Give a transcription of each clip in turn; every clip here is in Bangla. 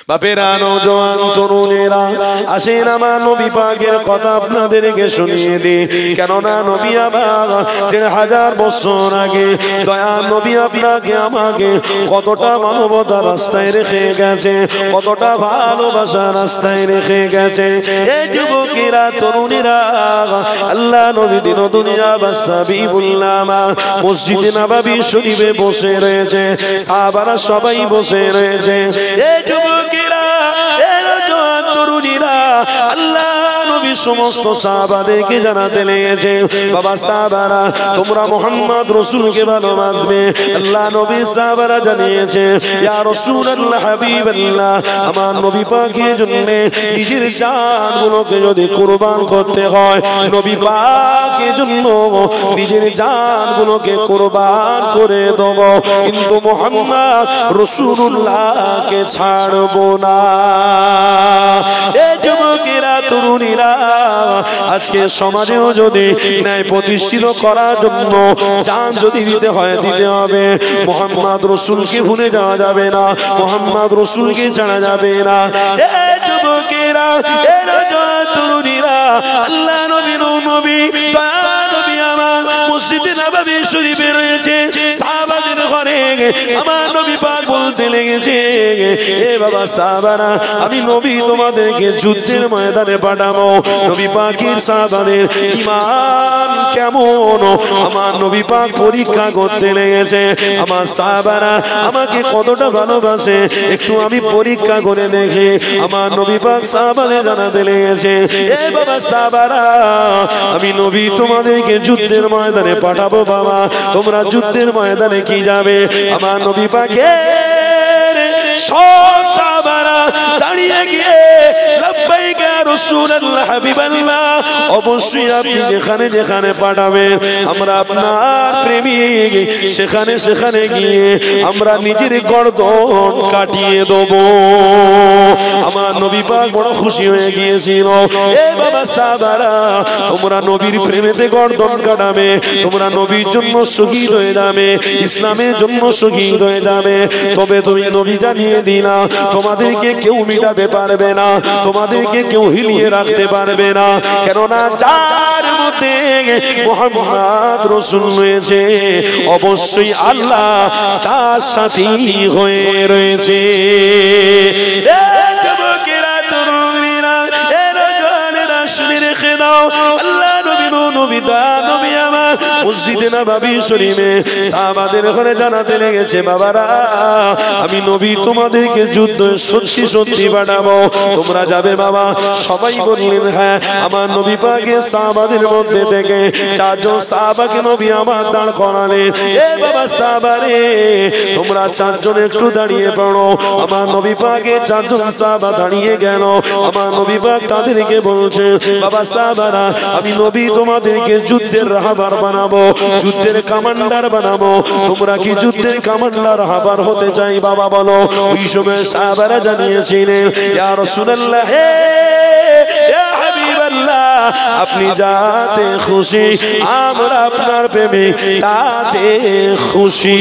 বাপেরা, নওজোয়ান তরুণেরা, আসেন আমার নবী পাকের কথা আপনাদেরকে শুনিয়ে দিই। কেননা নবী আমার ১৫০০ বছর আগে দয়া নবী আপনাকে আমাকে কতটা মানবতা রাস্তায় রেখে গেছে, কতটা ভালোবাসা রাস্তায় রেখে গেছে। এই যুবকেরা, তরুণীরা, আল্লাহ নবী দিন দুনিয়া বাসাবিবুল্লাহ মসজিদে নববী শরীফে বসে রয়েছে, সাহাবারা সবাই বসে রয়েছে। এই যুবকেরা, তরুণীরা, আল্লাহ নবী সমস্ত সাহাবাদেরকে জানাতে লেগেছে, বাবা সাহাবারা, তোমরা মুহাম্মদ রাসূলকে ভালোবাসবে। আল্লাহ নবী সাহাবারা জানিয়েছে, ইয়া রাসূলুল্লাহ, হাবিবাল্লাহ, আমার নবী পাকের জন্য নিজের জানগুলোকে যদি কুরবান করতে হয়, নবী পাকের জন্য নিজের জানগুলোকে কুরবান করে দেব, কিন্তু মুহাম্মদ রাসূলুল্লাহকে ছাড়বো না। এই যুবকেরা, তরুণীরা, আজকে সমাজেও যদি ন্যায় প্রতিষ্ঠিত করার জন্য জান যদি দিতে হয়, দিতে হবে। মুহাম্মদ রাসূলকে ভুলে যাওয়া যাবে না, মুহাম্মদ রাসূলকে ছাড়া যাবে না। এই যুবকেরা, তরুণীরা, আল্লাহ নবী নবী নবী আমার মসজিদে নববী শরীফে রয়েছে, সাহাবাদের ঘরে আমার নবী পাক বলতে লেগেছে, এ বাবা সাহাবারা, আমি নবী তোমাদেরকে যুদ্ধের ময়দানে পাঠাবো। নবী পাকের সাহাবাদের ঈমান কেমন আমার নবী পাক পরীক্ষা করতে লেগেছে। আমার সাহাবারা আমাকে কতটা ভালোবাসে একটু আমি পরীক্ষা করে দেখি। আমার নবী পাক সাহাবাদের জানাতে লেগেছে, এ বাবা সাহাবারা, আমি নবী তোমাদেরকে যুদ্ধের ময়দানে পাঠাবো। বাবা, তোমরা যুদ্ধের ময়দানে কি যাবে? আমার নবী পাকের সব সাহাবারা দাঁড়িয়ে গিয়ে লাব্বাইক ইয়া রাসূলুল্লাহ, হাবিবাল্লাহ, অবশ্যই আপনি যেখানে যেখানে পাঠাবেন আমরা আপনার প্রেমিক, সেখানে সেখানে গিয়ে আমরা নিজের গর্দন কাটিয়ে দেব। আমার নবী পাক বড় খুশি হয়ে গিয়েছিল। এ বাবা সাহাবারা, তোমরা নবীর প্রেমেতে গর্দন কাটাবে, তোমরা নবীর জন্য শহীদ হয়ে যাবে, ইসলামের জন্য শহীদ হয়ে যাবে। তবে তুমি নবী জানিয়ে দিলা, তোমাদেরকে কেউ মিটাতে পারবে না, তোমাদেরকে কেউ হিলিয়ে রাখতে পারবে না। কেননা যার মধ্যে মুহাম্মদ রাসূল রয়েছে, অবশ্যই আল্লাহ তার সাথী হয়ে রয়েছে। যুবকেরা, তরুণীরা, জওয়ানেরা, শুনে রেখে দাও, আল্লাহ নবী নবী নবী আমার মসজিদে নববী শরীফে সাহাবাদের ঘরে জানাতে লেগেছে, বাবারা, আমি নবী তোমাদেরকে যুদ্ধ সত্যি সত্যি পাঠাবো, তোমরা যাবে বাবা? সবাই বললেন হ্যাঁ। আমার নবী পাকের সাহাবাদের মধ্যে থেকে 4 জন সাহাবাকে নবী আমার দাঁড় করালেন। এ বাবা সাহাবারে, তোমরা 4 জন একটু দাঁড়িয়ে পড়ো। আমার নবী পাকের 4 জন সাহাবা দাঁড়িয়ে গেল। আমার নবী পাক তাদেরকে বলছে, বাবা সাহাবারা, আমি নবী তোমাদেরকে যুদ্ধের রাহবার বানাবো, যুদ্ধের কমান্ডার বানাবো। তোমরা কি যুদ্ধের কমান্ডার রাহবার হতে চাই? বাবা বলো। ওই সময় সাহাবারা জানিয়েছিলেন, ইয়া রাসূলুল্লাহ, ইয়া হাবিবাল্লাহ, আপনি যাতে খুশি আমরা আপনার প্রেমে তাতে খুশি।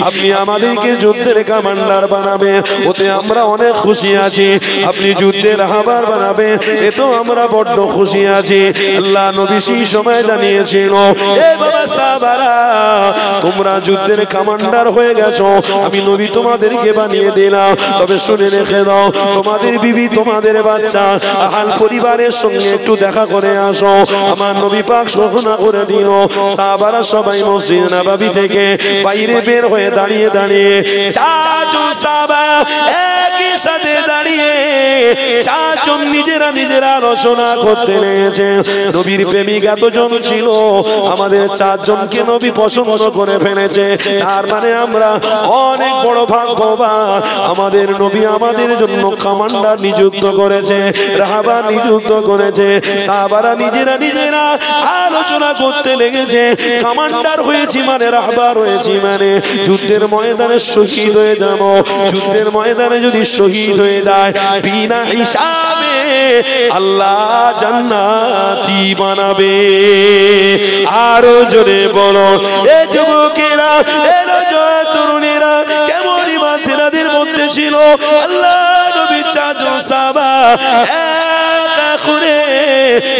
আপনি আমাদেরকে যুদ্ধের কমান্ডার বানাবেন, ওতে আমরা অনেক খুশি আছি। আপনি যুদ্ধের রাহবার বানাবেন, এতো আমরা বড্ড খুশি আছি। আল্লাহ নবী সেই সময় জানিয়েছিল, এ বাবা সাহাবারা, তোমরা যুদ্ধের কমান্ডার হয়ে গেছো, আমি নবী তোমাদেরকে বানিয়ে দিলাম। তবে শুনে রেখে দাও, তোমাদের বিবি, তোমাদের বাচ্চা, আহাল পরিবারের সঙ্গে একটু দেখা করে আসো। আমার নবী পাক ঘোষণা করে দিল। সাহাবারা সবাই মসজিদ নববী থেকে বাইরে বের হয়ে দাঁড়িয়ে দাঁড়িয়ে 4 জন সাহাবা একই সাথে দাঁড়িয়ে 4 জন নিজেরা নিজেরা আলোচনা করতে লেগেছে। নবীর প্রেমিক এতজন ছিল, আমাদের 4 জনকে নবী পছন্দ করে ফেলেছে। তার মানে আমরা অনেক বড় ভাগ্যবান। আমাদের নবী আমাদের জন্য কমান্ডার নিযুক্ত করেছে, রাহবার নিযুক্ত করেছে। সাহাবারা নিজেরা নিজেরা আলোচনা করতে লেগেছে, কমান্ডার হয়েছি মানে, রাহবার হয়েছি মানে যুদ্ধের ময়দানে শহীদ হয়ে যাব। যুদ্ধের ময়দানে যদি শহীদ হয়ে যায়, বিনা হিসাবে আল্লাহ জান্নাতি বানাবে। আরো জোরে বলো, এ যুবকেরা, এ তরুণেরা, কেমন ইমানদার যাদের মধ্যে ছিল আল্লাহ নবী চারজন সাহাবা করে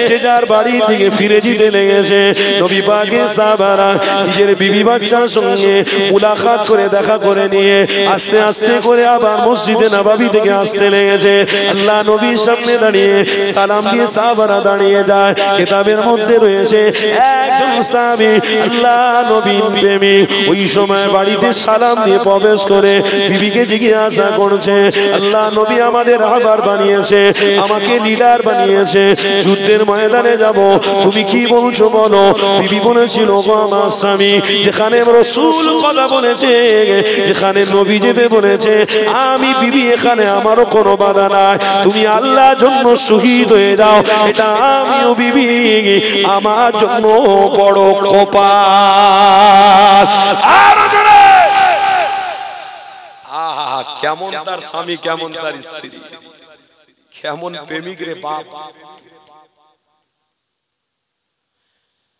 যে যার বাড়ি থেকে ফিরে যেতে লেগেছে। নবী পাকের সাহাবারা নিজের বিবি বাচ্চার সঙ্গে মুলাকাত করে দেখা করে নিয়ে আস্তে আস্তে করে আবার মসজিদে নববী থেকে আসতে লেগেছে। আল্লাহ নবীর সামনে দাঁড়িয়ে সালাম দিয়ে সাহাবারা দাঁড়িয়ে যায়। কিতাবের মধ্যে রয়েছে একজন সাহাবী আল্লাহ নবীর প্রেমী ওই সময় বাড়িতে সালাম দিয়ে প্রবেশ করে বিবিকে জিজ্ঞাসা করছে, আল্লাহ নবী আমাদের রাহবার বানিয়েছে, আমাকে লিডার বানিয়েছে, যুদ্ধের ময়দানে যাব, তুমি কি বলছো বলো। বিবি বলেছিল, গো আমার স্বামী, যেখানে রাসূল কথা বলেছে, যেখানে নবী যেতে বলেছে, আমি বিবি এখানে আমারও কোনো বাধা নাই, তুমি আল্লাহর জন্য শহীদ হয়ে যাও, এটা আমিও বিবি আমার জন্য বড় কপাল। আর জোরে আহা, কেমন তার স্বামী, কেমন তার স্ত্রী, কেমন প্রেমিক রে বাপ।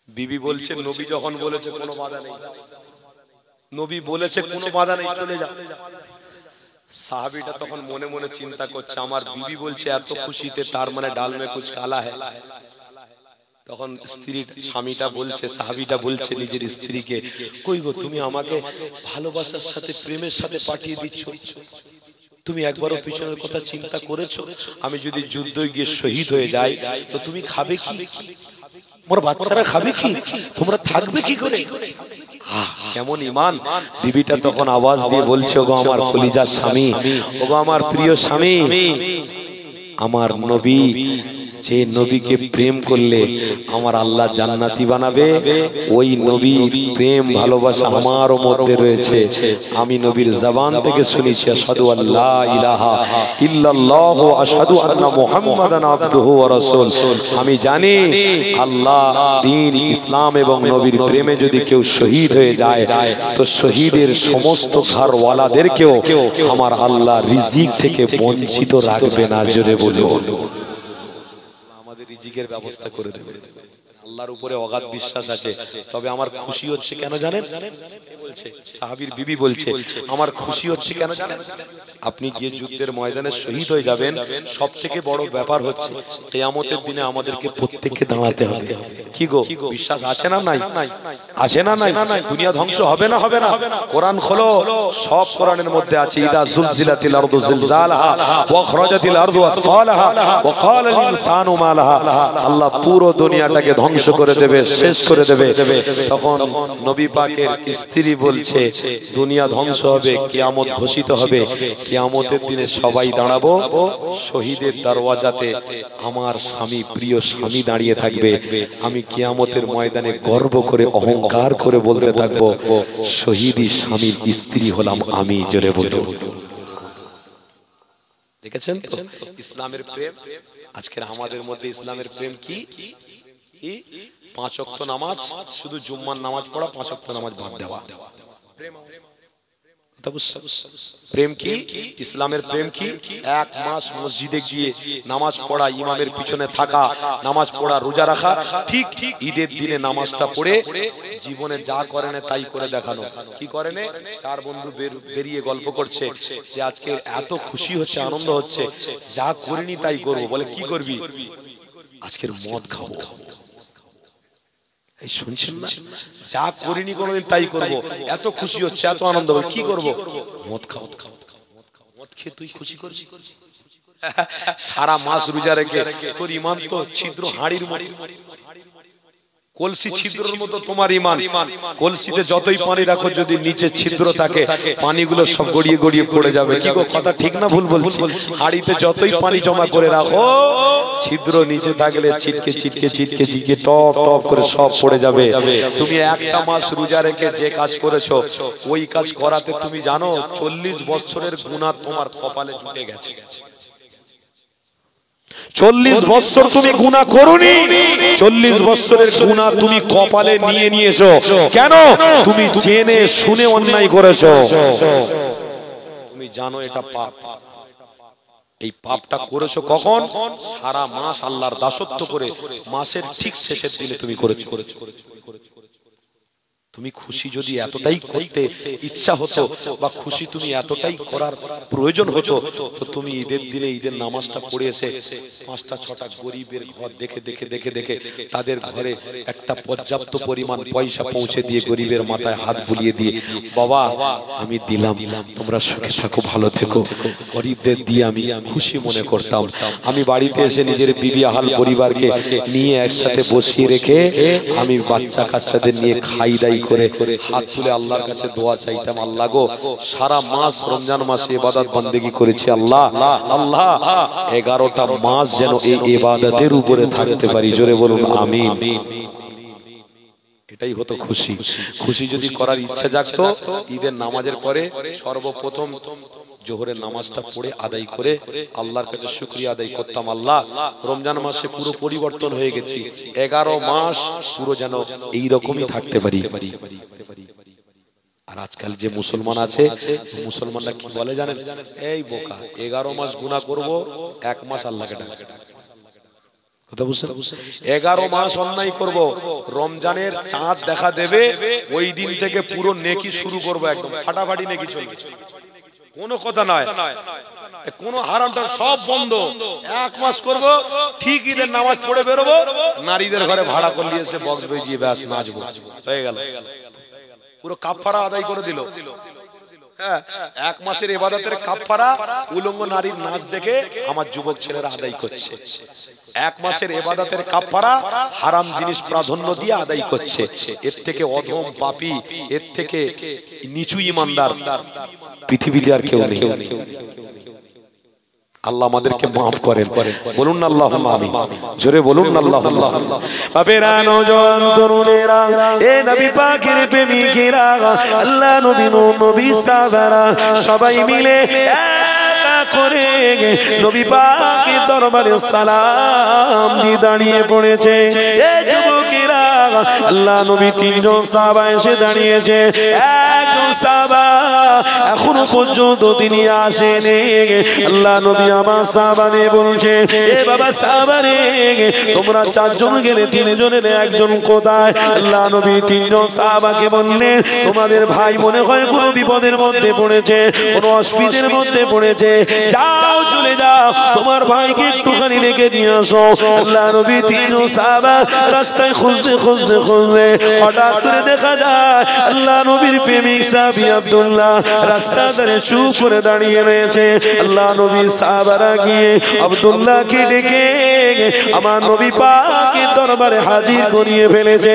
বিবি বলছে, নবী যখন বলেছে কোনো বাধা নেই, নবী বলেছে কোনো বাধা নেই, চলে যা। সাহাবীটা তখন মনে মনে চিন্তা করছে, আমার বিবি বলছে এত খুশিতে, তার মানে ডাল মে কুছ কালা হ্যায়। তখন স্ত্রী স্বামীটা বলছে, সাহাবীটা বলছে নিজের স্ত্রীকে, কই গো, তুমি আমাকে ভালোবাসার সাথে প্রেমের সাথে পাঠিয়ে দিচ্ছ, তুমি একবারও পিছনের কথা চিন্তা করেছো? আমি যদি যুদ্ধে গিয়ে শহীদ হয়ে যাই তো তুমি খাবে কি? তোমার বাচ্চারা খাবে কি? তোমরা থাকবে কি করে? কেমন ঈমান। বিবিটা তখন আওয়াজ দিয়ে বলছে, ওগো আমার কলিজার স্বামী, ওগো আমার প্রিয় স্বামী, আমার নবী, যে নবীকে প্রেম করলে আমার আল্লাহ জান্নাতি বানাবে, ওই নবীর প্রেম ভালোবাসা আমারও মধ্যে রয়েছে। আমি নবীর জবান থেকে শুনেছি, আশহাদু আল্লা ইলাহা ইল্লাল্লাহু আশহাদু আন্না মুহাম্মাদান আবদুহু ওয়া রাসূল। আমি জানি আল্লাহ, দ্বীন, ইসলাম এবং নবীর প্রেমে যদি কেউ শহীদ হয়ে যায় তো শহীদের সমস্ত ঘরওয়ালাদেরকেও আমার আল্লাহ রিজিক থেকে বঞ্চিত রাখবে না। জোরে বলুন, রিজিকের ব্যবস্থা করে দেবে। আল্লাহর উপরে অগাধ বিশ্বাস আছে। তবে আমার খুশি হচ্ছে কেন জানেন? বলছে সাহাবীর বিবি বলছে, আমার খুশি হচ্ছে কেন জানেন? আপনি গিয়ে যুদ্ধের ময়দানে শহীদ হয়ে যাবেন, সবথেকে বড় ব্যাপার হচ্ছে কিয়ামতের দিনে আমাদেরকে প্রত্যেককে দাঁড়াতে হবে। কি গো, বিশ্বাস আছে না নাই? আছে না নাই? দুনিয়া ধ্বংস হবে না? হবে না? কোরআন খোলো, সব কোরআনের মধ্যে আছে, ইদা জুলজিলাতিল আরদু জিলজালাহা ওয়া আখরাজাতিল আরদু আথকালাহা ওয়া ক্বালাল ইনসানু মা লাহা। আল্লাহ পুরো দুনিয়াটাকে ধ্বংস করে দেবে, শেষ করে দেবে। তখন নবী পাকের স্ত্রী বলছে, দুনিয়া ধ্বংস হবে, কিয়ামত ঘোষিত হবে, কিয়ামতের দিনে সবাই দাঁড়াবো, শহীদের দরওয়াজাতে আমার স্বামী, প্রিয় স্বামী দাঁড়িয়ে থাকবে। আমি কিয়ামতের ময়দানে গর্ব করে, অহংকার করে বলতে থাকবো, শহীদি স্বামীর স্ত্রী হলাম আমি। জোরে বলো। দেখেছেন তো ইসলামের প্রেম। আজকের আমাদের মধ্যে ইসলামের প্রেম কি? 5 ওয়াক্ত নামাজ, শুধু জুম্মার নামাজ পড়া, 5 ওয়াক্ত নামাজ বাদ দেওয়া। প্রেম কি? ইসলামের প্রেম কি? 1 মাস মসজিদে গিয়ে নামাজ পড়া, ইমামের পিছনে থাকা, নামাজ পড়া, রোজা রাখা, ঠিক ঈদের দিনে নামাজটা পড়ে জীবনে যা করে না তাই করে দেখানো। কি করে না? 4 বন্ধু বেরিয়ে গল্প করছে যে আজকে এত খুশি হচ্ছে, আনন্দ হচ্ছে, যা করিনি তাই করব। বলে কি করবি? আজকের মদ খাবো। এই শুনছেন না? যা করিনি কোনোদিন তাই করব। এত খুশি হচ্ছে, এত আনন্দ হবে, কি করব? মদ খাও। মদ খেয়ে তুই খুশি করবি? সারা মাস রোজা রেখে তোর ঈমান তো ছিদ্র হাড়ির মতো, কলসি ছিদ্রের মতো তোমার ঈমান। কলসিতে যতই পানি রাখো, যদি নিচে ছিদ্র থাকে, পানিগুলো সব গড়িয়ে গড়িয়ে পড়ে যাবে। কি গো, কথা ঠিক না ভুল বলছি? হাড়িতে যতই পানি জমা করে রাখো, ছিদ্র নিচে থাকলে ছিটকে ছিটকে ছিটকে ছিটকে টপ টপ করে সব পড়ে যাবে। তুমি একটা মাস রোজা রেখে যে কাজ করেছো, ওই কাজ করাতে তুমি জানো 40 বছরের গুনাহ তোমার কপালে জুটে গেছে। 40 বছর তুমি গুনাহ করোনি, 40 বছরের গুনাহ তুমি কপালে নিয়ে নিয়েছো। কেন? তুমি জেনে শুনে অন্যায় করেছো। তুমি জানো এটা পাপ। এই পাপটা করেছো কখন? সারা মাস আল্লাহর দাসত্ব করে মাসের ঠিক শেষের দিনে তুমি করেছো। তুমি খুশি যদি এতটাই করতে ইচ্ছা হতো বা খুশি তুমি এতটাই করার প্রয়োজন হতো তো তুমি ঈদের দিনে ঈদের নামাজটা পড়ে এসে 5টা 6টা গরিবের ঘর দেখে দেখে দেখে দেখে তাদের ঘরে একটা পর্যাপ্ত পরিমাণ পয়সা পৌঁছে দিয়ে গরিবের মাথায় হাত বুলিয়ে দিয়ে বাবা আমি দিলাম, তোমরা সুখে থাকো ভালো থেকো, গরিবদের দিয়ে আমি খুশি মনে করতাম। আমি বাড়িতে এসে নিজের বিবি আহাল পরিবারকে নিয়ে একসাথে বসিয়ে রেখে আমি বাচ্চা কাচ্চাদের নিয়ে খাই দাই করে হাত তুলে আল্লাহর কাছে দোয়া চাইতাম, আল্লাহ গো সারা মাস রমজান মাসে ইবাদত বন্দেগী করেছি, আল্লাহ আল্লাহ 11টা মাস যেন এই ইবাদতের উপরে থাকতে পারি। জোরে বলুন আমিন। এটাই হতো খুশি। খুশি যদি করার ইচ্ছা জাগতো ঈদের নামাজের পরে সর্বপ্রথম জোহরের নামাজটা পড়ে আদায় করে আল্লাহর কাছে শুকরিয়া আদায় করতাম, আল্লাহ রমজান মাসে পুরো পরিবর্তন হয়ে গেছি, 11 মাস পুরো যেন এইরকমই থাকতে পারি। আর আজকাল যে মুসলমান আছে মুসলমানরা কি বলে জানেন, এই বোকা 11 মাস গুনাহ করব 1 মাস আল্লাহকে ডাকবো। কথা বুঝছেন? 11 মাস অন্যায় করব, রমজানের চাঁদ দেখা দেবে ওই দিন থেকে পুরো নেকি শুরু করব, একদম ফাটাফাটি নেকি চলবে, কোনো কথা নয়, কোনো হারামটা সব বন্ধ। 1 মাস করব, ঠিক ঈদের নামাজ পড়ে বেরোবো, নারীদের ঘরে ভাড়া করে নিয়ে এসে বক্স বেজিয়ে ব্যাস নাচবো, হয়ে গেল, পুরো কাফারা আদায় করে দিল। হ্যাঁ, 1 মাসের ইবাদতের কাফারা উলঙ্গ নারীর নাচ দেখে আমার যুবক ছেলেরা আদায় করছে। 1 মাসের ইবাদতের কাফারা হারাম জিনিস প্রাধান্য দিয়ে আদায় করছে। এর থেকে অধম পাপী, এর থেকে নিচু ঈমানদার পৃথিবীতে আর কেউ নেই। আল্লাহ আমাদেরকে মাফ করেন, বলুন না আল্লাহুম্মা আমিন, জোরে বলুন না আল্লাহুম্মা আমিন। বাবেরা নওজোয়ান তরুণেরা, এ নবী পাকের প্রেমিকেরা, আল্লাহ নবী নবী সাহাবারা সবাই মিলে করে নবী পাকের দরবারে সালাম দিয়ে দাঁড়িয়ে পড়েছে। এ যুবকেরা, আল্লাহ নবী 3 জন সাহাবা এসে দাঁড়িয়েছে, একজন সাহাবা এখনো পর্যন্ত তিনি আসেনি। আল্লাহ নবী আমার সাহাবাদের বলছে, এ বাবা সাহাবারে, তোমরা 4 জন গেলে 3 জনের একজন কোথায়? আল্লাহ নবী 3 জন সাহাবাকে বললেন, তোমাদের ভাই মনে হয় কোনো বিপদের মধ্যে পড়েছে, কোনো অসুবিধার মধ্যে পড়েছে, যাও চলে যাও, তোমার ভাইকে একটুখানি রেখে নিয়ে আসো। আল্লাহ নবী 3 জন সাহাবা রাস্তায় খুঁজতে খুঁজতে খুঁজতে হঠাৎ করে দেখা যায় আল্লাহ নবীর প্রেমিক সাহাবী আব্দুল্লাহ রাস্তা ধারে চুপ করে দাঁড়িয়ে রয়েছে। আল্লাহ নবী সাহাবারা গিয়ে আব্দুল্লাহকে ডেকে আমার নবী পাকের দরবারে হাজির করিয়ে ফেলেছে।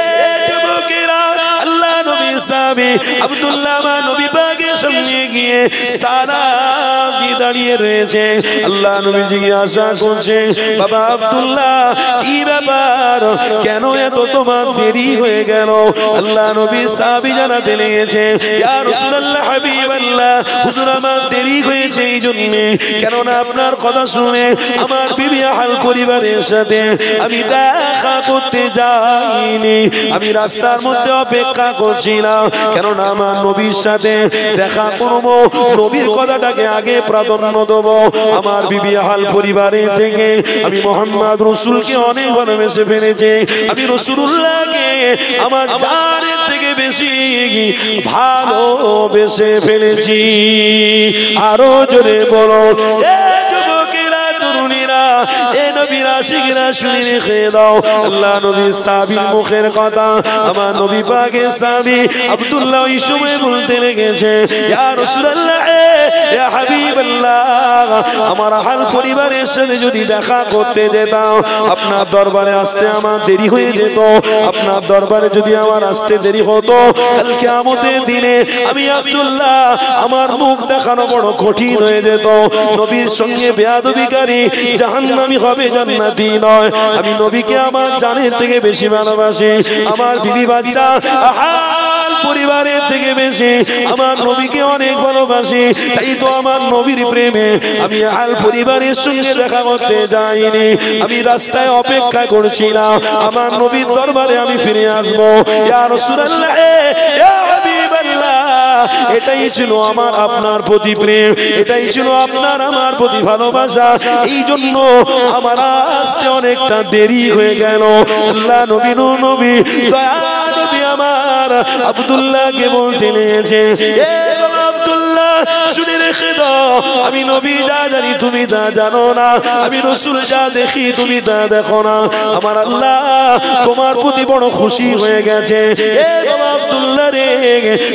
এ যুবকেরা, আল্লাহ নবী সাহাবী আব্দুল্লাহ আমার নবী পাকের সামনে গিয়ে সালাম দিয়ে দাঁড়িয়ে রয়েছে। আল্লাহ নবী জিজ্ঞাসা করছে, বাবা আব্দুল্লাহ কি ব্যাপার, কেন এত তোমার দেরি হয়ে গেল? আল্লাহ নবী সাহাবী জানাতে লেগেছে, ইয়া রাসূলুল্লাহ হাবিবাল্লাহ, হুজুর আমার দেরি হয়েছে এই জন্য, কেননা আপনার কথা শুনে আমার বিবি আহাল পরিবারের সাথে আমি দেখা করতে যাইনি, আমি রাস্তার মধ্যে অপেক্ষা করছিলাম, কেননা আমার নবীর সাথে দেখা করবো, নবীর কথাটাকে আগে প্রাধান্য দেবো। আমার বিবি আহাল পরিবারের থেকে আমি মুহাম্মদ রাসূলকে অনেক ভালোবেসে ফেলেছি, আমি রাসূলুল্লাহকে আমার জানের থেকে বেশি ভালোবেসে ফেলেছি। আরো জোরে বলো, এ যুবকেরা তরুণীরা, এ নবীর আশিকরা শুনে রেখে দাও, আল্লাহ নবীর সাহাবীর মুখের কথা আমার নবী পাকের সাহাবী আব্দুল্লাহ ওই সময় বলতে লেগেছে, ইয়া রাসূলুল্লাহ, ইয়া হাবিবাল্লাহ, আমার আহাল পরিবারের সাথে যদি দেখা করতে যেতাম, আপনার দরবারে আসতে আমার দেরি হয়ে যেত, আপনার দরবারে যদি আমার আসতে দেরি হতো, কাল কিয়ামতের দিনে আমি আব্দুল্লাহ আমার মুখ দেখানো বড় কঠিন হয়ে যেত, নবীর সঙ্গে বেয়াদবিকারী জাহান্নামী হবে, জান্নাতি নয়। আমি নবীকে আমার জানের থেকে বেশি ভালোবাসি, আমার বিবি বাচ্চা আহাল পরিবারের থেকে বেশি আমার নবীকে অনেক ভালোবাসি, তাই তো আমার নবীর প্রেমে আমি আহাল পরিবারের সঙ্গে দেখা করতে যাইনি, আমি রাস্তায় অপেক্ষা করছিলাম, আমার নবীর দরবারে আমি ফিরে আসবো। ইয়া রাসূলুল্লাহ, ইয়া হাবিবাল্লাহ, এটাই ছিল আমার আপনার প্রতি প্রেম, এটাই ছিল আপনার আমার প্রতি ভালোবাসা, এই জন্য আমার আসতে অনেকটা দেরি হয়ে গেল। আল্লাহ নবী নবী দয়া নবী আমার আমার আব্দুল্লাহকে বলতে নিয়েছে, এ বাবা আব্দুল্লাহ শুনে রেখে দাও, আমি নবী যা জানি তুমি তা জানো না, আমি রাসূল যা দেখি তুমি তা দেখো না। আমার আল্লাহ তোমার প্রতি বড় খুশি হয়ে গেছে। এ বাবা আব্দুল্লাহ রে,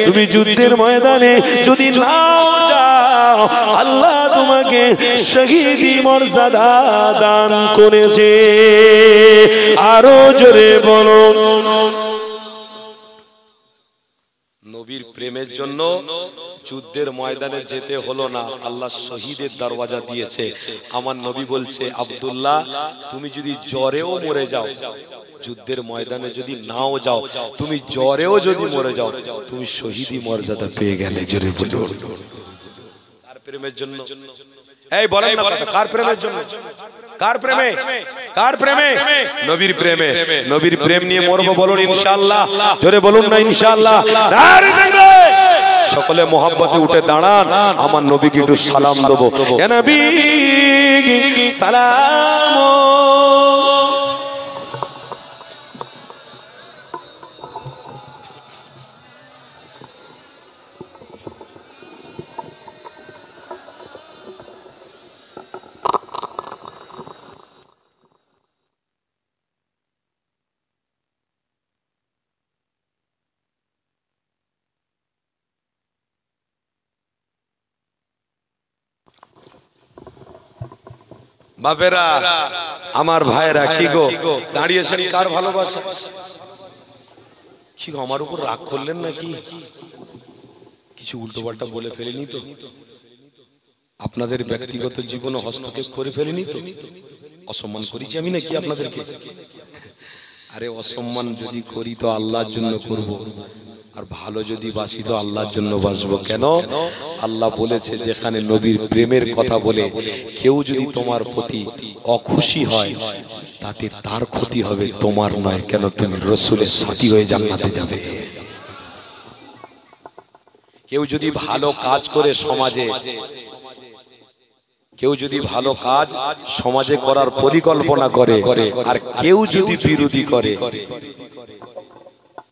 তুমি যুদ্ধের ময়দানে যদি নাও যাও, আল্লাহ তোমাকে শহীদি মর্যাদা দান করেছে। আরো জোরে বলো। নবীর প্রেমের জন্য যুদ্ধের ময়দানে যেতে হলো না, আল্লাহ শহীদের দরওয়াজা দিয়েছে। আমার নবী বলছে, আব্দুল্লাহ তুমি যদি জ্বরেও মরে যাও, যুদ্ধের ময়দানে যদি নাও যাও, তুমি জ্বরেও যদি মরে যাও, তুমি শহীদি মর্যাদা পেয়ে গেলে। জোরে বলুন। কার প্রেমের জন্য? এই বলেন না কথা, কার প্রেমের জন্য? কার প্রেমে? কার প্রেমে? নবীর প্রেমে। নবীর প্রেম নিয়ে মরবো, বলুন ইনশাআল্লাহ। জোরে বলুন না ইনশাআল্লাহ। সকলে মোহাব্বতে উঠে দাঁড়ান, আমার নবীকে একটু সালাম দেবো। এ নবী সালাম। বাপেরা, আমার ভাইরা, কি গো দাঁড়িয়েছেন কার ভালোবাসা? কি গো আমার উপর রাগ করলেন নাকি? কিছু উল্টোপাল্টা বলে ফেলেনি তো? আপনাদের ব্যক্তিগত জীবনে হস্তক্ষেপ করে ফেলেনি তো? অসম্মান করেছি আমি নাকি আপনাদেরকে? আরে অসম্মান যদি করি তো আল্লাহর জন্য করব, আর ভালো যদি বাসি তো আল্লাহর জন্য বাসবো। কেন? আল্লাহ বলেছে, যেখানে নবীর প্রেমের কথা বলে কেউ যদি তোমার প্রতি অখুশি হয়, তাতে তার ক্ষতি হবে, তোমার নয়। কেন? তুমি রাসূলের সাথী হয়ে জান্নাতে যাবে। কেউ যদি ভালো কাজ করে সমাজে, কেউ যদি ভালো কাজ সমাজে করার পরিকল্পনা করে, আর কেউ যদি বিরোধী করে,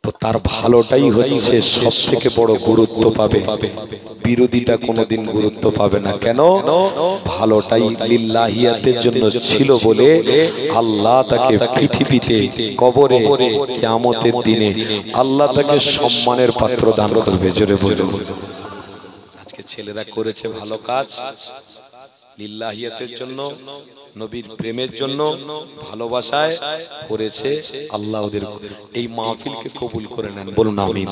তো তার ভালোটাই হচ্ছে সব থেকে বড় গুরুত্ব পাবে, বিরোধীটা কোনোদিন গুরুত্ব পাবে না। কেন? ভালোটাই লিল্লাহিয়াতের জন্য ছিল বলে আল্লাহ তাকে পৃথিবীতে, কবরে, কিয়ামতের দিনে আল্লাহ তাকে সম্মানের পাত্র দান করবে। জোরে বলুন। আজকে ছেলেরা করেছে ভালো কাজ লিল্লাহিয়াতের জন্য, নবীর প্রেমের জন্য, ভালোবাসায় করেছে। আল্লাহ ওদের এই মাহফিলকে কবুল করে নেন, বলুন আমিন।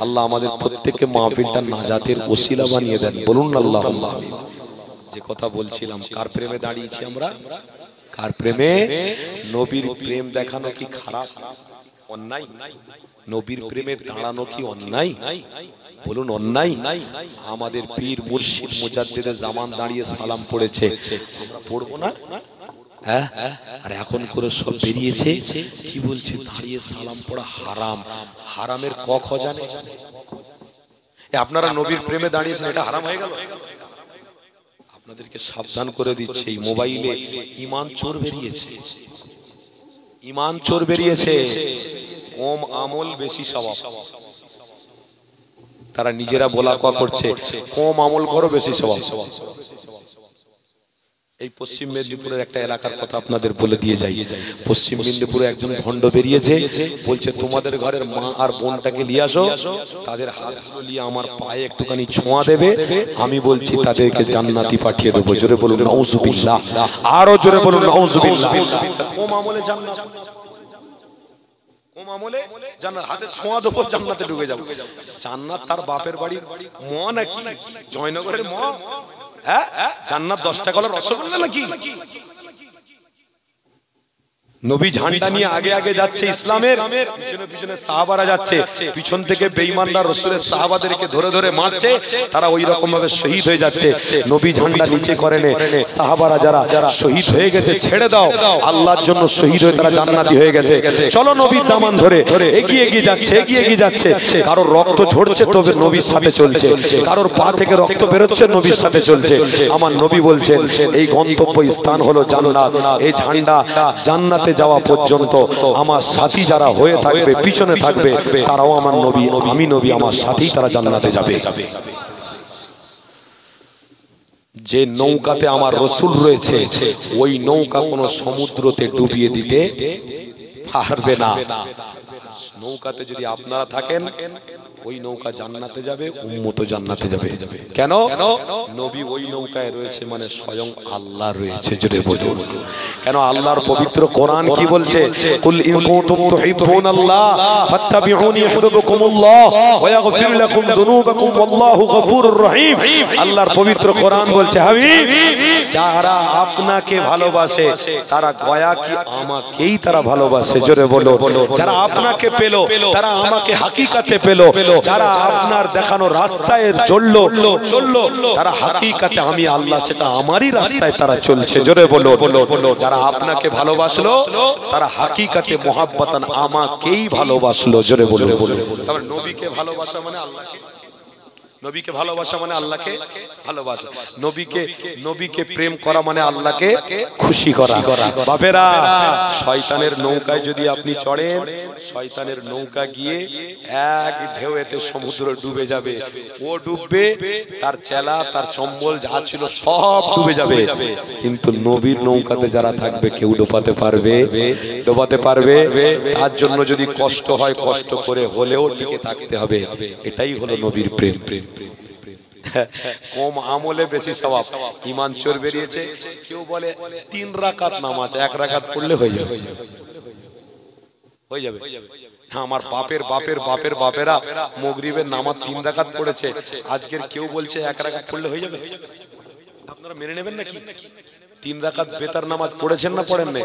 আল্লাহ আমাদের প্রত্যেককে মাহফিলটা নাজাতের ওসিলা বানিয়ে দেন, বলুন আল্লাহুম্মা আমিন। যে কথা বলছিলাম, কার প্রেমে দাঁড়িয়েছি আমরা? কার প্রেমে? নবীর প্রেম দেখানো কি খারাপ, অন্যায়? নবীর প্রেমে দাঁড়ানো কি অন্যায়? বলুন অন্যায়? আমাদের পীর মুর্শিদ মুজাদ্দিদে জামান দাঁড়িয়ে সালাম পড়েছে, আমরা পড়বো না? হ্যাঁ, আর এখন করে সব বেরিয়েছে কি বলছে, দাঁড়িয়ে সালাম পড়া হারাম। হারামের ক খ জানে? আপনারা নবীর প্রেমে দাঁড়িয়েছেন, এটা হারাম হয়ে গেল? আপনাদেরকে সাবধান করে দিচ্ছে, এই মোবাইলে ঈমান চোর বেরিয়েছে। ঈমান চোর বেরিয়েছে। কম আমল বেশি সওয়াব। তারা নিজেরা বলা কোয়া করছে, কম আমল করো বেশি সওয়াব। এই পশ্চিম মেদিনীপুরের একটা এলাকার কথা আপনাদের বলে দিয়ে যাই। পশ্চিম মেদিনীপুরে একজন ভণ্ড বেরিয়েছে, বলছে তোমাদের ঘরের মা আর বোনটাকে নিয়ে আসো, তাদের হাতগুলো নিয়ে আমার পায়ে একটুখানি ছোঁয়া দেবে, আমি বলছি তাদেরকে জান্নাতি পাঠিয়ে দেবো। জোরে বলুন নাউজুবিল্লাহ। আরো জোরে বলুন নাউজুবিল্লাহ। কম আমলে জান্নাত, কম আমলে জান্নাত, হাতে ছোঁয়া দেবো, জান্নাতে ঢুকে যাবো। জান্নাত তার বাপের বাড়ির ম নাকি জয়নগরের ম? হ্যাঁ, জান্নাত 10 টাকা রসগোল্লা নাকি? নবী ঝান্ডা নিয়ে আগে আগে যাচ্ছে ইসলামের, পিছনে পিছনে সাহাবারা যাচ্ছে, পিছন থেকে বেঈমানরা রাসূলের সাহাবাদেরকে ধরে ধরে মারছে, তারা ওই রকম ভাবে শহীদ হয়ে যাচ্ছে। নবী ঝান্ডা নিচে করেনে, সাহাবারা যারা শহীদ হয়ে গেছে ছেড়ে দাও, আল্লাহর জন্য শহীদ হয়ে তারা জান্নাতি হয়ে গেছে। চলো নবীর দামান ধরে এগিয়ে এগিয়ে যাচ্ছে, এগিয়ে এগিয়ে যাচ্ছে। কারোর রক্ত ঝরছে তবে নবীর সাথে চলছে, কারোর পা থেকে রক্ত বেরোচ্ছে নবীর সাথে চলছে। আমার নবী বলছেন এই গন্তব্য স্থান হলো জান্নাত, এই ঝান্ডা জান্নাতে জান্নাতে যাওয়া পর্যন্ত আমার সাথী যারা হয়ে থাকবে, পিছনে থাকবে, তারাও আমার নবী, আমি নবী, আমার সাথেই তারা জান্নাতে যাবে। যে নৌকাতে আমার রসুল রয়েছে ওই নৌকা কোনো সমুদ্রতে ডুবিয়ে দিতে পারবে না। নৌকাতে যদি আপনারা থাকেন ওই নৌকা জান্নাতে যাবে, উম্মত জান্নাতে যাবে। কেন? নবী ওই নৌকায় রয়েছে মানে স্বয়ং আল্লাহ রয়েছে, জোরে বলুন। কেন? আল্লাহর পবিত্র কোরআন কি বলছে? কুল ইন কুনতুম তুহিব্বুনাল্লাহ ফাত্তাবিউনি ইউহিব্বুকুমুল্লাহ ওয়া ইয়াগফির লাকুম যুনুবাকুম ওয়াল্লাহু গফুরুর রহিম। আল্লাহর পবিত্র কোরআন বলছে, হাবিব, যারা আপনাকে ভালোবাসে তারা গয়া কি আমাকেই তারা ভালোবাসে, জোরে বলো। যারা আপনাকে পেল তারা আমাকে হাকিকাতে পেল। যারা আপনার দেখানো রাস্তায় চললো তারা হাকিকাতে আমি আল্লাহ, সেটা আমারই রাস্তায় তারা চলছে, জোরে বলো। যারা আপনাকে ভালোবাসলো তারা হাকিকাতে মুহাব্বতান আমাকেই ভালোবাসলো, জোরে বলো। তারপর নবীকে ভালোবাসা মানে আল্লাহকে, নবীকে ভালোবাসা মানে আল্লাহকে ভালোবাসা, নবীকে প্রেম করা মানে আল্লাহকে খুশি করা। বাপেরা, শয়তানের নৌকায় যদি আপনি চড়েন, শয়তানের নৌকা গিয়ে এক ঢেউতে সমুদ্র ডুবে যাবে। ও ডুববে, তার চেলা, তার চম্বল যা ছিল সব ডুবে যাবে। কিন্তু নবীর নৌকাতে যারা থাকবে কেউ ডোবাতে পারবে। তার জন্য যদি কষ্ট হয়, কষ্ট করে হলেও টিকে থাকতে হবে। এটাই হলো নবীর প্রেম। কম আমলে বেশি সওয়াব। ঈমান চোর বেরিয়েছে, কেউ বলে 3 রাকাত নামাজ 1 রাকাত পড়লে হয়ে যাবে। আমার বাপের বাপেরা মাগরিবের নামাজ 3 রাকাত পড়েছে, আজকের কেউ বলছে 1 রাকাত পড়লে হয়ে যাবে। আপনারা মেনে নেবেন নাকি? 3 রাকাত বেতার নামাজ পড়েছেন না পড়েন না?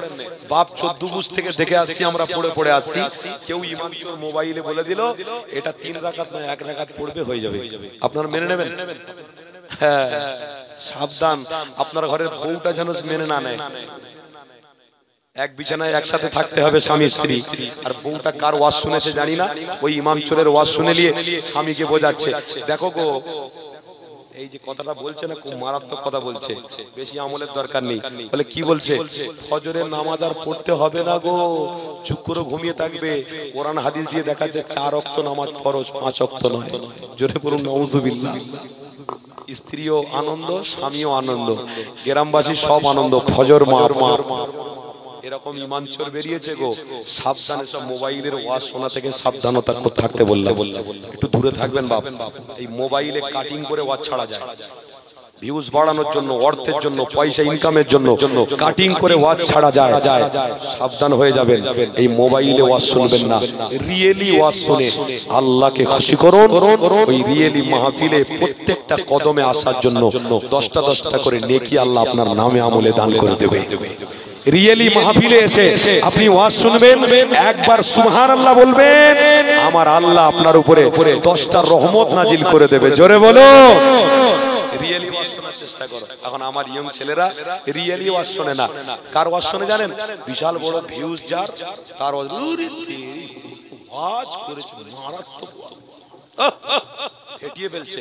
বাপ 14 বুঝ থেকে দেখে আসছি, আমরা পড়ে আসছি। কেউ ঈমান চোর মোবাইলে বলে দিল এটা 3 রাকাত নয় 1 রাকাত পড়বে হয়ে যাবে। আপনারা মেনে নেবেন? হ্যাঁ, সাবধান, আপনার ঘরের বউটা যেন মেনে না নেয়। এক বিছানায় একসাথে থাকতে হবে স্বামী স্ত্রী, আর বউটা কার ওয়াজ শুনেছে জানি না, ওই ইমাম চোরের ওয়াজ শুনে নিয়ে স্বামীকে বোঝাচ্ছে, দেখো গো এই যে কথাটা বলছে না, খুব মারাত্মক কথা বলছে, বেশি আমলের দরকার নেই। বলে কি বলছে? ফজরের নামাজ আর পড়তে হবে না গো, চুপ করে ঘুমিয়ে থাকবে। কোরআন হাদিস দিয়ে দেখাচ্ছে 4 ওয়াক্ত নামাজ ফরজ, 5 ওয়াক্ত নয়। জোরে পড়ুন নাউজুবিল্লাহ। স্ত্রীও আনন্দ, স্বামীও আনন্দ, গ্রামবাসী সব আনন্দ, ফজর মা। এরকম ঈমান চোর বেরিয়েছে গো। সাবধানে, সব মোবাইলের ওয়াজ শোনা থেকে সাবধানতা থাকতে বললাম। একটু দূরে থাকবেন বাপ। এই মোবাইলে কাটিং করে ওয়াজ ছাড়া যায়, ভিউজ বাড়ানোর জন্য, অর্থের জন্য, পয়সা ইনকামের জন্য কাটিং করে ওয়াজ ছাড়া যায়। সাবধান হয়ে যাবেন, এই মোবাইলে ওয়াজ শুনবেন না, রিয়েলি ওয়াজ শুনে আল্লাহকে খুশি করুন। ওই রিয়েলি মাহফিলে প্রত্যেকটা কদমে আসার জন্য 10টা করে নেকি আল্লাহ আপনার নামে আমলে দান করে দেবে। রিয়েলি মাহফিলে এসে আপনি ওয়াজ শুনবেন, একবার সুবহানাল্লাহ বলবেন, আমার আল্লাহ আপনার উপরে 10টা রহমত নাজিল করে দেবে। জোরে বলো। রিয়েলি ওয়াজ শোনার চেষ্টা করো। এখন আমার ইয়ং ছেলেরা রিয়েলি ওয়াজ শোনে না। কার ওয়াজ শোনে জানেন? বিশাল বড় ভিউজ যার, তার ওয়াজ করেছে মারাত্মক, ফেটিয়ে ফেলছে।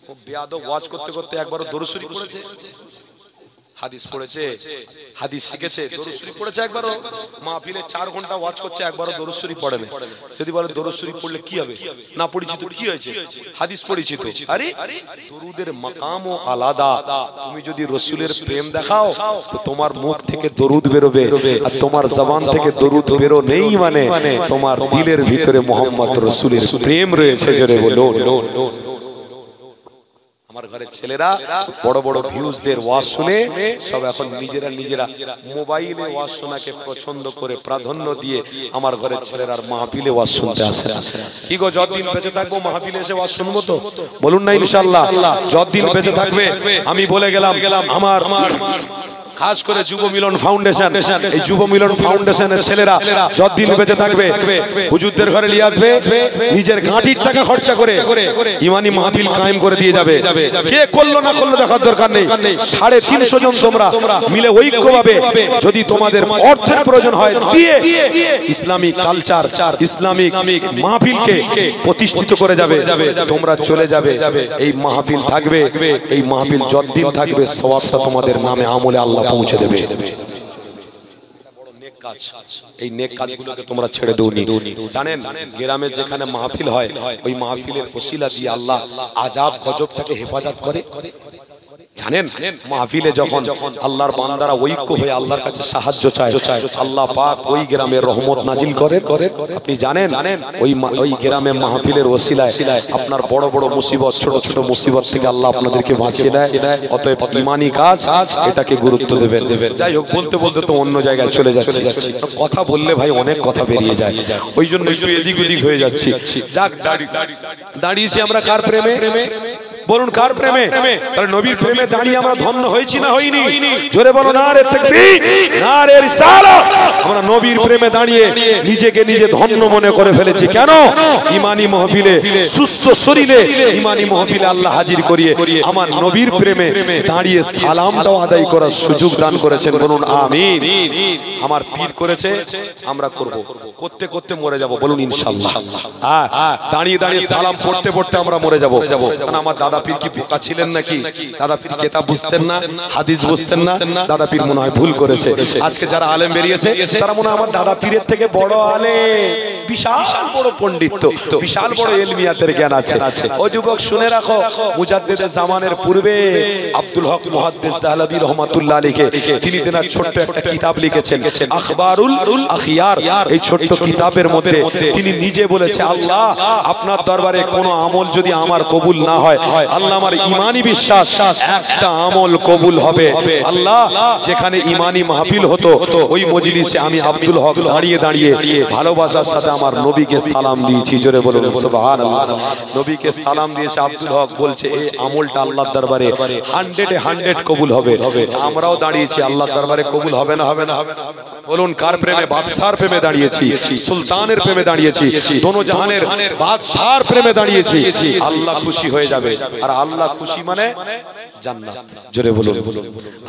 ও বেয়াদব ওয়াজ করতে করতে একবার দরুদ শরীফ পড়েছে, হাদিস পড়েছে, হাদিস শিখেছে, দরুদ শরীফ পড়েছে। একবারও মাহফিলে 4 ঘন্টা ওয়াজ করছে, একবারও দরুদ শরীফ পড়ে না। যদি বলে দরুদ শরীফ পড়লে কি হবে, না পরিচিত কি হয়েছে, হাদিস পরিচিত। আরে দরুদের মাকামও আলাদা। তুমি যদি রাসূলের প্রেম দেখাও তো তোমার মুখ থেকে দরুদ বেরোবে, আর তোমার জবান থেকে দরুদ বেরো নেই মানে তোমার দিলের ভিতরে মুহাম্মদ রাসূলের প্রেম রয়েছে। জোরে বলো। আমার ঘরের ছেলেরা বড় বড় ভিউজদের ওয়াজ শুনে সব এখন নিজেরা মোবাইলে ওয়াজ শোনাকে পছন্দ করে প্রাধান্য দিয়ে আমার ঘরের ছেলেরা আর মাহফিলে ওয়াজ শুনতে আসে না। কি গো, যতদিন বেঁচে থাকবো মাহফিলে এসে ওয়াজ শুনবো তো? বলুন না ইনশাআল্লাহ। যতদিন বেঁচে থাকবে, আমি বলে গেলাম আমার খাস করে যুব মিলন ফাউন্ডেশন, এই যুব মিলন ফাউন্ডেশনের ছেলেরা যতদিন বেঁচে থাকবে হুজুরদের ঘরে নিয়ে আসবে, নিজের গাঁটির টাকা খরচা করে ইমানি মাহফিল কায়েম করে দিয়ে যাবে। কে করলো না করলো দেখার দরকার নেই। 350 জন তোমরা মিলে ঐক্যভাবে যদি তোমাদের অর্থের প্রয়োজন হয় দিয়ে ইসলামিক কালচার, ইসলামিক মাহফিলকে প্রতিষ্ঠিত করে যাবে। তোমরা চলে যাবে, এই মাহফিল থাকবে, এই মাহফিল যতদিন থাকবে সওয়াবটা তোমাদের নামে আমলে আল্লাহ পৌঁছে দেবে। বড় নেক কাজ, এই নেক কাজগুলোকে তোমরা ছেড়ে দাওনি। জানেন গ্রামে যেখানে মাহফিল হয় ওই মাহফিলের ওসিলা দিয়ে আল্লাহ আযাব গজব থেকে হেফাজত করে। জানেন মাহফিলে যখন আল্লাহর বান্দারা ঐক্য হয়ে আল্লাহর কাছে সাহায্য চায় আল্লাহ পাক ওই গ্রামে রহমত নাজিল করেন। আপনি জানেন ওই গ্রামে মাহফিলের ওসিলায় আপনার বড় বড় মুসিবত ছোট ছোট মুসিবত থেকে আল্লাহ আপনাদেরকে বাঁচিয়ে দেয়। অতএব ঈমানি কাজ এটাকে গুরুত্ব দেবেন। যাই হোক বলতে বলতে তো অন্য জায়গায় চলে যাচ্ছে, কথা বললে ভাই অনেক কথা বেরিয়ে যায়, ওই জন্য একটু এদিক ওদিক হয়ে যাচ্ছি। যাক দাঁড়িয়েছি আমরা কার প্রেমে? বলুন কার প্রেমে? তাহলে নবীর প্রেমে দাঁড়িয়ে আমরা ধন্য হয়েছি না হইনি? জোরে বলো নারে তাকবীর, নারে রিসালাত। আমরা নবীর প্রেমে দাঁড়িয়ে নিজেকে নিজে ধন্য মনে করে ফেলেছি। কেন? ঈমানি মাহফিলে সুস্থ শরীরে ঈমানি মাহফিলে আল্লাহ হাজির করিয়ে আমার নবীর প্রেমে দাঁড়িয়ে সালামটাও আদায় করার সুযোগ দান করেছেন। বলুন আমিন। আমার পীর করেছে, আমরা করব, করতে করতে মরে যাব। বলুন ইনশাআল্লাহ। দাঁড়িয়ে দাঁড়িয়ে সালাম পড়তে পড়তে আমরা মরে যাব। কারণ আমার দাদা পীর কি বোকা ছিলেন নাকি? দাদা পীর কিতাব বুঝতেন না, হাদিস বুঝতেন না? দাদা পীর মনে হয় ভুল করেছে। আজকে যারা আলেম বেরিয়েছে তারা মনে হয় আমার দাদা পীরের থেকে বড় আলেম, বিশাল বড় পণ্ডিত, বিশাল বড় ইলমিয়াতের জ্ঞান আছে। ও যুবক শুনে রাখো, মুজাদ্দিদে জামানের পূর্বে আব্দুল হক মুহাদ্দিস দেহলভী রহমাতুল্লাহ আলাইহি তিনি তেনার ছোট্ট একটা কিতাব লিখেছেন আখবারুল আখিয়ার। এই ছোট্ট কিতাবের মধ্যে তিনি নিজে বলেছে, আল্লাহ আপনার দরবারে কোনো আমল যদি আমার কবুল না হয়, আল্লাহ আমার ঈমানি বিশ্বাস একটা আমল কবুল হবে। আল্লাহ যেখানে ঈমানি মাহফিল হতো ওই মজলিসে আমি আব্দুল হক দাঁড়িয়ে দাঁড়িয়ে ভালোবাসার সাথে আমার নবীকে সালাম দিয়েছি। জোরে বলুন সুবহানাল্লাহ। নবীকে সালাম দিয়েছে আব্দুল হক, বলছে এই আমলটা আল্লাহর দরবারে 100 কবুল হবে। আমরাও দাঁড়িয়েছি আল্লাহর দরবারে কবুল হবে না? হবে না? বলুন কার প্রেমে? বাদশার প্রেমে দাঁড়িয়েছি, সুলতানের প্রেমে দাঁড়িয়েছি, দোনো জাহানের বাদশার প্রেমে দাঁড়িয়েছি। আল্লাহ খুশি হয়ে যাবে। আর আল্লাহ খুশি মানে জান্নাত। জোরে বলুন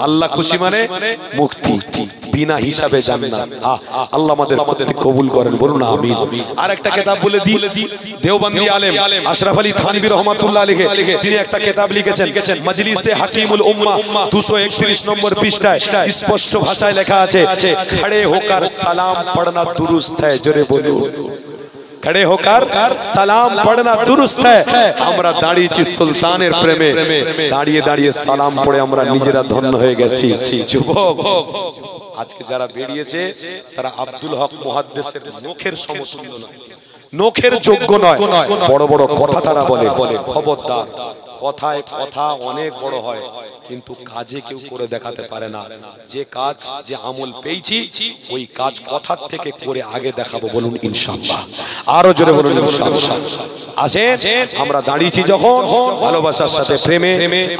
আল্লাহ খুশি মানে মুক্তি, বিনা হিসাবে জান্নাত। আল্লাহ আমাদের কবুল করেন। বলুন আমিন। আর একটা কিতাব বলে দি, দেওবন্দি আলেম আশরাফ আলী থানভী রহমাতুল্লাহ আলাইহি তিনি একটা কিতাব লিখেছেন মজলিসে হাকিমুল উম্মাহ 231 নম্বর পৃষ্ঠায় স্পষ্ট ভাষায় লেখা আছে, খড়ে হোকর সালাম পড়না দুরুস্ত है। জোরে বলুন खड़े होकर सलाम पढ़ना दुरुस्त है। আমরা দাঁড়িয়েছি সুলতানের প্রেমে, দাঁড়িয়ে দাঁড়িয়ে সালাম পড়ে আমরা নিজেরা ধন্য হয়ে গেছি। যুবক আজকে যারা বেরিয়েছে তারা আব্দুল হক মুহাদ্দিসের নখের সমতুল্য নয়, নখের যোগ্য নয়। বড় বড় কথা তারা বলে, খবরদার। কথায় কথা অনেক বড় হয় কিন্তু কাজে কেউ করে দেখাতে পারে না। যে কাজ যে আমল পেয়েছি ওই কাজ কথার থেকে করে আগে দেখাবো। বলুন ইনশাআল্লাহ। আরো জোরে বলুন ইনশাআল্লাহ। আসেন আমরা দাঁড়িয়েছি যখন ভালোবাসার সাথে প্রেমে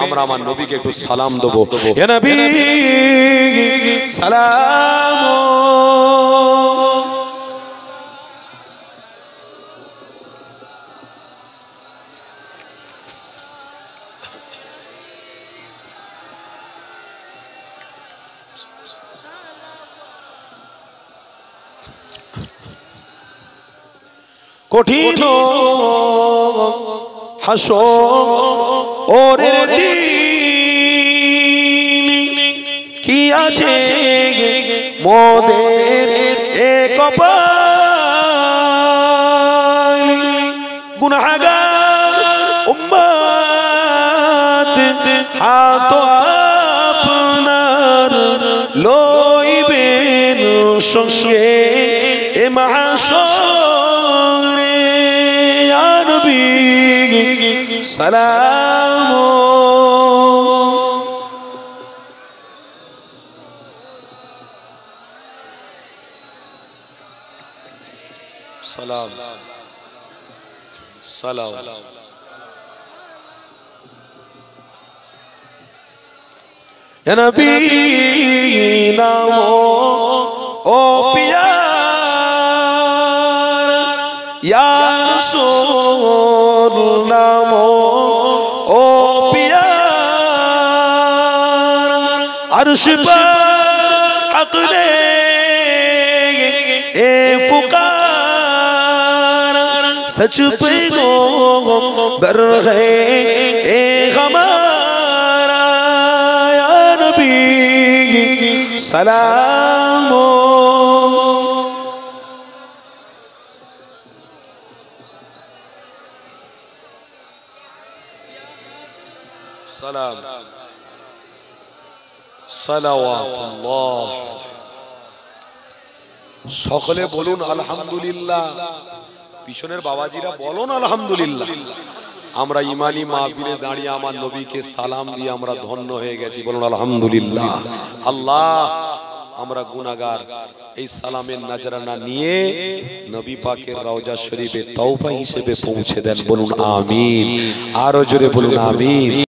আমরা আমার নবীকে একটু সালাম দেবো। ইয়া নবী সালাম কঠিন হাসরের দিন কি আছে মোদের এক কপাল, গুনাহগার উম্মত হাত আপনার লইবেন সঙ্গে এ মাহশরে। ইয়া নবী সালাম সালাম সালাম। ইয়া নবী নাম ও পিয়ার, ইয়া রাসূল নাম ও পিয়ার, আরশ पर हक दे ए फुकार, सच पे गोबर है ए हमारा। या नबी सलाम সালাওয়াতুল্লাহ। সকলে বলুন আলহামদুলিল্লাহ। পিছনের বাবাজিরা বলুন আলহামদুলিল্লাহ। আমরা ইমানি মাহফিলে দাঁড়িয়ে আমার নবীকে সালাম দিয়ে আমরা ধন্য হয়ে গেছি, বলুন আলহামদুলিল্লাহ। আল্লাহ, আমরা গুনাহগার, এই সালামের নজরানা নিয়ে নবী পাকের রওজা শরীফে তওবা হিসেবে পৌঁছে দেন, বলুন আমিন। আরো জোরে বলুন আমিন।